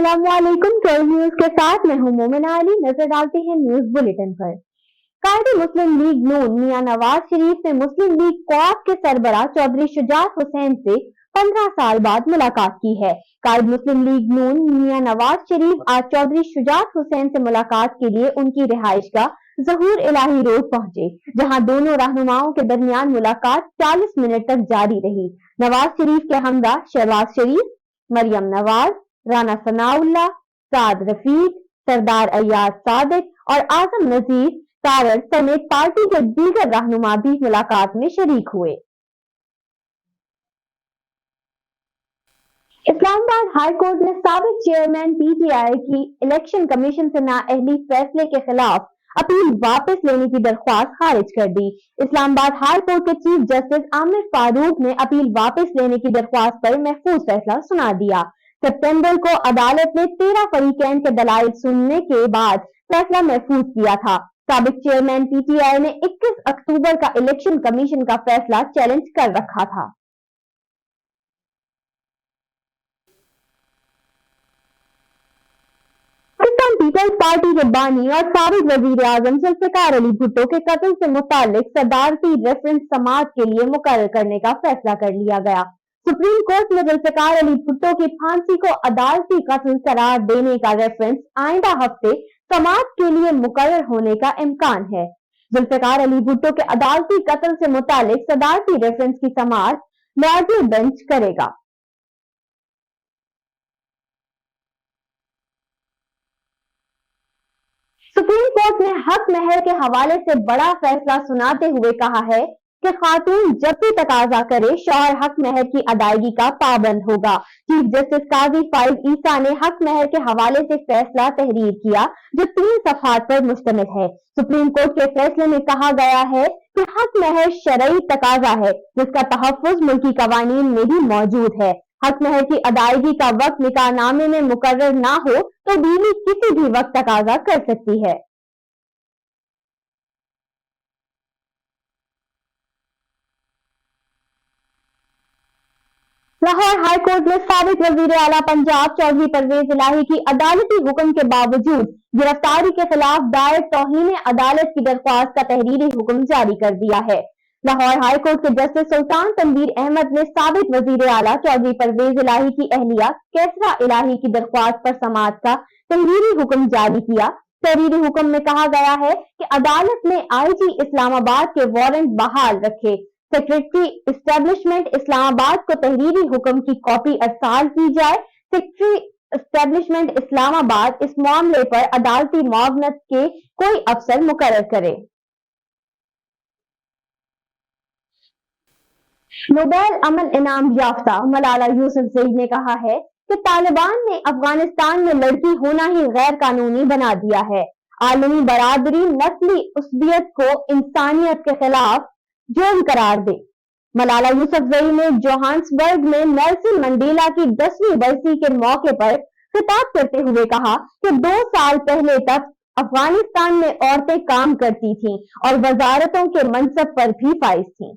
अस्सलाम वालेकुम। 12 न्यूज के साथ मैं हूं मोमिना अली। नजर डालते हैं न्यूज बुलेटिन पर। कायदे मुस्लिम लीग नून मियां नवाज शरीफ ने मुस्लिम लीग क्वाद के सरबराह चौधरी शुजात हुसैन से 15 साल बाद मुलाकात की है। कायद मुस्लिम लीग नून मियां नवाज शरीफ आज चौधरी शुजात हुसैन से मुलाकात के लिए उनकी रिहाइशगाह ज़हूर इलाही रोड पहुंचे, जहां दोनों रहनुमाओं के दरमियान मुलाकात 40 मिनट तक जारी रही। नवाज शरीफ के हमरा शहबाज शरीफ, मरियम नवाज, राना सनाउल्लाह, साद रफीक, सरदार अय्याज सादिक और आजम नजीर तारड़ समेत पार्टी के दीगर रहनुमा भी मुलाकात में शरीक हुए। इस्लामाबाद हाई कोर्ट ने साबिक चेयरमैन पीटीआई की इलेक्शन कमीशन से नाअहली फैसले के खिलाफ अपील वापस लेने की दरख्वास्त खारिज कर दी। इस्लामाबाद हाई कोर्ट के चीफ जस्टिस आमिर फारूक ने अपील वापस लेने की दरख्वास्त पर महफूज फैसला सुना दिया। सितंबर को अदालत ने 13 फरीकैन के दलाइल सुनने के बाद फैसला महफूज किया था। साबिक चेयरमैन पीटीआई ने 21 अक्टूबर का इलेक्शन कमीशन का फैसला चैलेंज कर रखा था। पाकिस्तान पीपल्स पार्टी के बानी और साबिक वजीर आजम जुल्फिकार अली भुट्टो के कत्ल से मुतालिक सदारती रेफरेंस समाअत के लिए मुकर्रर करने का फैसला कर लिया गया। सुप्रीम कोर्ट में जुल्फिकार अली भुट्टो की फांसी को अदालती कत्ल करार देने का रेफरेंस आइंदा हफ्ते समाअत के लिए मुकर्रर होने का इम्कान है। जुल्फिकार अली भुट्टो के अदालती कत्ल से मुतालिक सदारती रेफरेंस की समाअत लार्जर बेंच करेगा। सुप्रीम कोर्ट ने हक महर के हवाले से बड़ा फैसला सुनाते हुए कहा है कि खातून जब भी तकाजा करे शौहर हक महर की अदायगी का पाबंद होगा। चीफ जस्टिस काजी फाइज ईसा ने हक महर के हवाले से फैसला तहरीर किया जो 3 सफ़हात पर मुश्तमिल है। सुप्रीम कोर्ट के फैसले में कहा गया है कि हक महर शरई तकाजा है जिसका तहफ़्फ़ुज़ मुल्की कवानीन में भी मौजूद है। हक महर की अदायगी का वक्त निकाहनामे में मुकर्रर ना हो तो बीवी किसी भी वक्त तकाजा कर सकती है। लाहौर हाई कोर्ट ने साबिक वजीर आला पंजाब चौधरी परवेज इलाही की अदालती हुक्म के बावजूद गिरफ्तारी के खिलाफ दायर तौहीन अदालत की दरख्वास्त का तहरीरी हुक्म जारी कर दिया है। लाहौर हाई कोर्ट के जस्टिस सुल्तान तनवीर अहमद ने साबिक वजीर आला चौधरी परवेज इलाही की अहलिया कैसरा इलाही की दरख्वास्त पर समाअत का तहरीरी हुक्म जारी किया। तहरीरी हुक्म में कहा गया है कि अदालत में आईजी इस्लामाबाद के वारंट बहाल रखे। सेक्रेटरी इस्टेब्लिशमेंट इस्लामाबाद को तहरीरी हुक्म की कॉपी अरसाल की जाए। सेक्रेटरी इस्टेब्लिशमेंट इस्लामाबाद इस मामले पर अदालती मुआवनत के कोई अफसर मुकर्रर करे। नोबेल अमन इनाम याफ्ता मलाला यूसुफजई ने कहा है कि तालिबान ने अफगानिस्तान में लड़की होना ही गैर कानूनी बना दिया है। आलमी बरादरी नस्ली उसबियत को इंसानियत के खिलाफ जुर्म करार दे। मलाला यूसुफजई ने जोहान्सबर्ग में नेल्सन मंडेला की 10वीं बरसी के मौके पर खिताब करते हुए कहा कि 2 साल पहले तक अफगानिस्तान में औरतें काम करती थीं और वजारतों के मनसब पर भी फाइज थीं।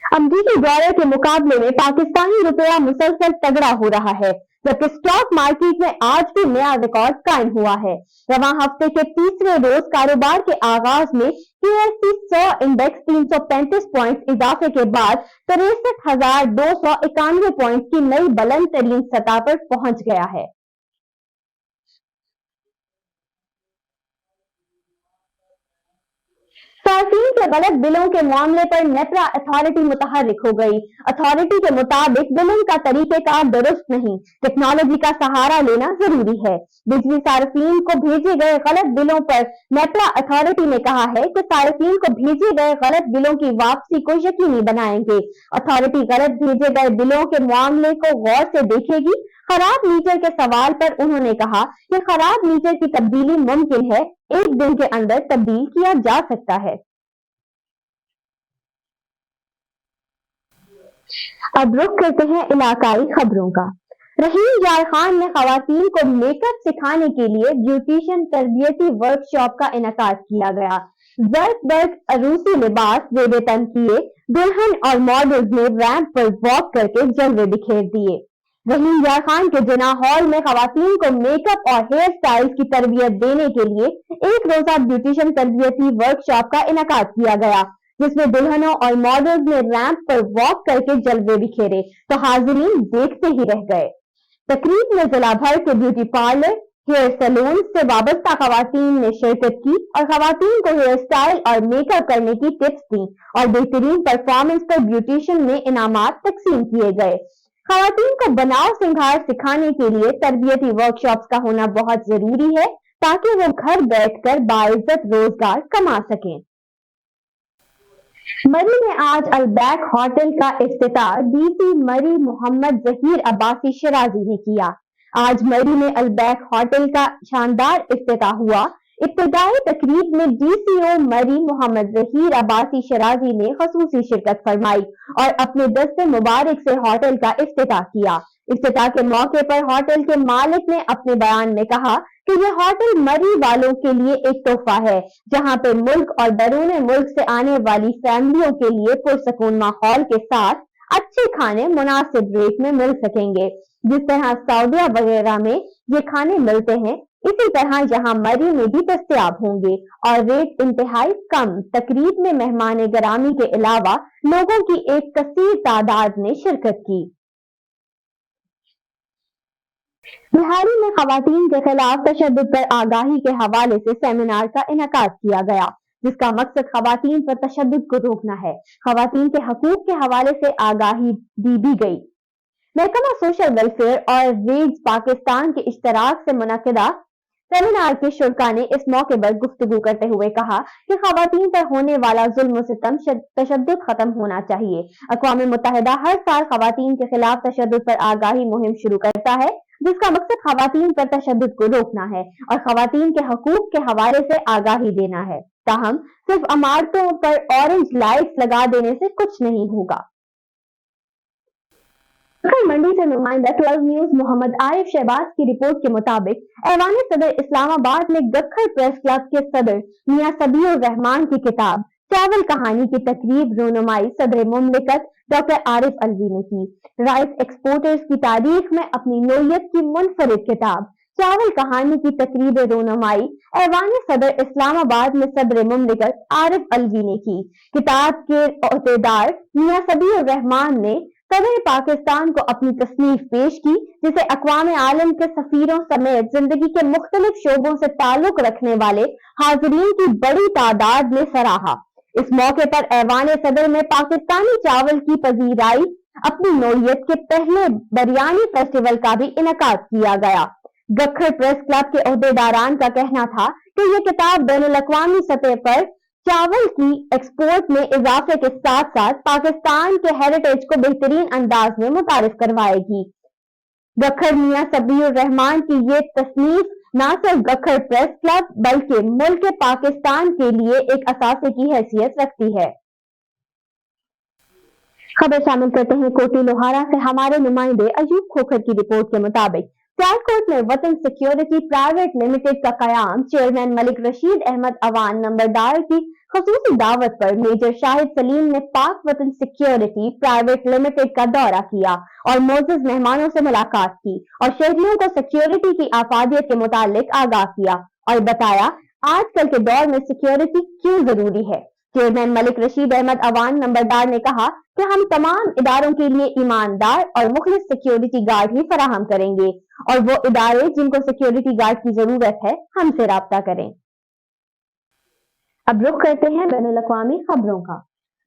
अमरीकी डॉलर के मुकाबले में पाकिस्तानी रुपया मुसलसल तगड़ा हो रहा है, जबकि स्टॉक मार्केट में आज भी नया रिकॉर्ड कायम हुआ है। रवां हफ्ते के तीसरे रोज कारोबार के आगाज में QSE 100 इंडेक्स 335 पॉइंट्स इजाफे के बाद 63,291 पॉइंट्स की नई बुलंद तरीन सतह पर पहुंच गया है। सार्फिन के गलत बिलों के मामले पर नेपरा अथॉरिटी मुतहर्रिक हो गई। अथॉरिटी के मुताबिक बिलिंग का तरीकेकार दुरुस्त नहीं, टेक्नोलॉजी का सहारा लेना जरूरी है। बिजली सार्फिन को भेजे गए गलत बिलों पर नेपरा अथॉरिटी ने कहा है कि सार्फिन को भेजे गए गलत बिलों की वापसी को यकीनी बनाएंगे। अथॉरिटी गलत भेजे गए बिलों के मामले को गौर से देखेगी। खराब मीटर के सवाल पर उन्होंने कहा कि खराब मीटर की तब्दीली मुमकिन है, 1 दिन के अंदर तब्दील किया जा सकता है। अब रुख करते हैं इलाकाई खबरों का। रहीम यार खान में खवातीन को मेकअप सिखाने के लिए ब्यूटिशियन तरबियती वर्कशॉप का इनेकाद किया गया। जबरदस्त रूसी लिबास जेबे तन किए दुल्हन और मॉडल्स ने रैंप पर वॉक करके जलवे बिखेर दिए। वहीं यार खान के जिना हॉल में खवातीन को मेकअप और हेयर स्टाइल्स की तरबियत देने के लिए एक रोजा ब्यूटिशियन तरबियती वर्कशॉप का इनकाद किया गया, जिसमें दुल्हनों और मॉडल्स ने रैंप पर वॉक करके जलवे बिखेरे तो हाजिरीन देखते ही रह गए। तकरीब में जिला भर के ब्यूटी पार्लर, हेयर सैलून से वाबस्ता खवातीन ने शिरकत की और खवातीन को हेयर स्टाइल और मेकअप करने की टिप्स दी और बेहतरीन परफॉर्मेंस पर ब्यूटिशियन में इनामात तकसीम किए गए। खवातीन को बनाव सिंगार सिखाने के लिए तरबियती वर्कशॉप्स का होना बहुत जरूरी है ताकि वो घर बैठकर बाइज्जत रोजगार कमा सकें। मरी में आज अलबैक होटल का इफ्तिताह डीसी मरी मोहम्मद जहीर अब्बासी शिराजी ने किया। आज मरी में अलबैक होटल का शानदार इफ्तिताह हुआ। इब्तिदाई तकरीब में डीसीओ मरी मोहम्मद जहीर अब्बासी शिराजी ने खसूसी शिरकत फरमाई और अपने दस्ते मुबारक से होटल का इफ्तिताह किया। इफ्तिताह के मौके पर होटल के मालिक ने अपने बयान में कहा कि यह होटल मरी वालों के लिए एक तोहफा है, जहां पर मुल्क और बैरून मुल्क से आने वाली फैमिलियों के लिए पुरसकून माहौल के साथ अच्छे खाने मुनासिब रेट में मिल सकेंगे। जिस तरह सऊदीया वगैरह में ये खाने मिलते हैं, इसी तरह यहाँ मरी में भी दस्तयाब होंगे और रेट इंतहाई कम। तकरीब में मेहमान गरामी के अलावा लोगों की एक कसीर तादाद ने शिरकत की। बिहारी में खवातीन के खिलाफ तशद्दुद पर आगाही के हवाले से सेमिनार का इनकाद किया गया, जिसका मकसद खवातीन पर तशद्दुद को रोकना है। खवातीन के हकूक के हवाले से आगाही दी भी गई। महकमा सोशल वेलफेयर और रीड्स पाकिस्तान के इश्तराक से मुनक़िदा सेमिनार के शुरका ने इस मौके पर गुफ्तगू करते हुए कहा कि खवातीन पर होने वाला जुल्म सितम तशद्दुद खत्म होना चाहिए। अक़वाम मुत्तहिदा हर साल खवातीन के खिलाफ तशद्दुद पर आगाही मुहिम शुरू करता है, जिसका मकसद खवातीन पर तशद्दुद को रोकना है और खवातीन के हकूक के हवाले से आगाही देना है। ताहम सिर्फ इमारतों पर ऑरेंज लाइट्स लगा देने से कुछ नहीं होगा। मंडी से नुमाइंदा 12 न्यूज मोहम्मद आरिफ शहबाज की रिपोर्ट के मुताबिक ऐवान सदर इस्लामाबाद में गखर प्रेस क्लब के सदर मियां सबीउर रहमान की किताब चावल कहानी की तकरीब रोनुमाई सदर मुमलिकत डॉक्टर आरिफ अलवी ने की। राइस एक्सपोर्टर्स की तारीख में अपनी नोयत की मुनफरिद किताब चावल कहानी की तकरीब रोनुमाई ऐवान सदर इस्लामाबाद में सदर मुमलिकत आरिफ अलवी ने की। किताब के अहदेदार मियां सबीउर रहमान ने सदर पाकिस्तान को अपनी तसनीफ पेश की, जिसे अक़वाम आलम के सफीरों समेत जिंदगी के मुख्तलिफ शोबों से ताल्लुक रखने वाले हाजिरीन की बड़ी तादाद ने सराहा। इस मौके पर ऐवान सदर में पाकिस्तानी चावल की पजीराई अपनी नोयत के पहले बिरयानी फेस्टिवल का भी इनकाद किया गया। गखर प्रेस क्लब के अहदेदारान का कहना था कि यह किताब बैनुल-अक़वामी सतह पर चावल की एक्सपोर्ट में इजाफे के साथ साथ पाकिस्तान के हेरिटेज को बेहतरीन अंदाज में मुतारिफ करवाएगी। गखर मियां सबीउर रहमान की ये तसनीफ न सिर्फ गखर प्रेस क्लब बल्कि मुल्क पाकिस्तान के लिए एक असासे की हैसियत रखती है। खबर शामिल करते हैं कोटी लोहारा से हमारे नुमाइंदे अयूब खोखर की रिपोर्ट के मुताबिक सियालकोट में वतन सिक्योरिटी प्राइवेट लिमिटेड का कयाम चेयरमैन मलिक रशीद अहमद अवान नंबरदार की खसूसी दावत पर मेजर शाहिद सलीम ने पाक वतन सिक्योरिटी प्राइवेट लिमिटेड का दौरा किया और मोअज़्ज़ज़ मेहमानों से मुलाकात की और शहरियों को सिक्योरिटी की आफादियत के मुतालिक आगाह किया और बताया आजकल के दौर में सिक्योरिटी क्यों जरूरी है। चेयरमैन मलिक रशीद अहमद अवान नंबरदार ने कहा कि हम तमाम इदारों के लिए ईमानदार और मुखलिस सिक्योरिटी गार्ड ही फराहम करेंगे और वो इदारे जिनको सिक्योरिटी गार्ड की जरूरत है हमसे राब्ता करें। अब रुख करते हैं बैनुल अक़वामी खबरों का।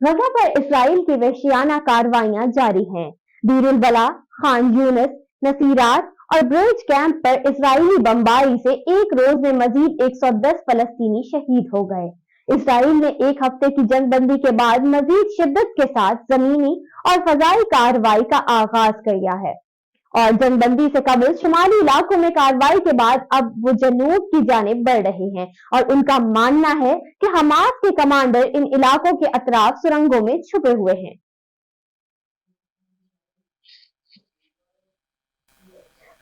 गज़ा पर इसराइल की वहशियाना कार्रवाइयां जारी हैं। बीर उल बला, खान यूनिस, नसीरात और ब्रिज कैंप पर इसराइली बमबारी से एक रोज में मजीद 110 फलस्तीनी शहीद हो गए। इसराइल ने एक हफ्ते की जंगबंदी के बाद मजीद शिद्दत के साथ जमीनी और फजाई कार्रवाई का आगाज किया है और जंगबंदी से कबल शुमाली इलाकों में कार्रवाई के बाद अब वो जनूब की जानिब बढ़ रहे हैं और उनका मानना है कि हमास के कमांडर इन इलाकों के अतराफ सुरंगों में छुपे हुए हैं।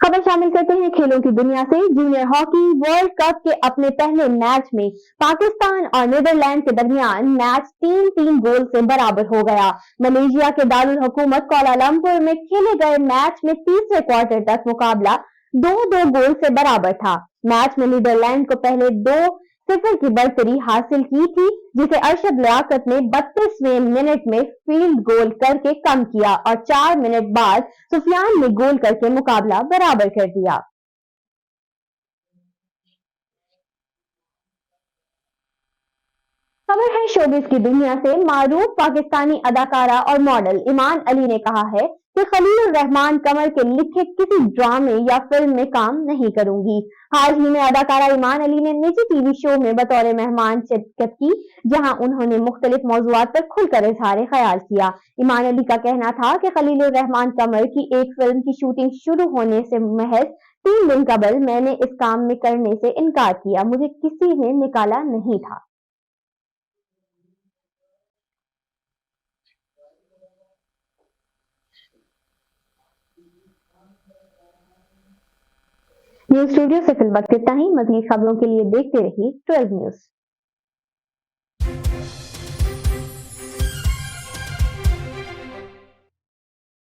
खबर शामिल करते हैं खेलों की दुनिया से। जूनियर हॉकी वर्ल्ड कप के अपने पहले मैच में पाकिस्तान और नीदरलैंड के दरमियान मैच 3-3 गोल से बराबर हो गया। मलेशिया के दारुल हुकूमत कोलालमपुर में खेले गए मैच में तीसरे क्वार्टर तक मुकाबला 2-2 गोल से बराबर था। मैच में नीदरलैंड को पहले 2-0 की बढ़तरी हासिल की थी, जिसे अरशद लियाकत ने 32वें मिनट में फील्ड गोल करके कम किया और 4 मिनट बाद सुफियान ने गोल करके मुकाबला बराबर कर दिया। खबर है शोबिस की दुनिया से। मारूफ पाकिस्तानी अदाकारा और मॉडल ईमान अली ने कहा है कि खलील रहमान कमर के लिखे किसी ड्रामे या फिल्म में काम नहीं करूंगी। हाल ही में अदाकारा ईमान अली ने निजी टीवी शो में बतौर मेहमान शिरकत की, जहां उन्होंने मुख्तलिफ मौजुआत पर खुलकर इजहार ख्याल किया। ईमान अली का कहना था कि खलील रहमान कमर की एक फिल्म की शूटिंग शुरू होने से महज 3 दिन कबल मैंने इस काम में करने से इनकार किया। मुझे किसी ने निकाला नहीं था। न्यूज स्टूडियो से फिलवक्त इतना ही। मजीद खबरों के लिए देखते रहिए 12 न्यूज।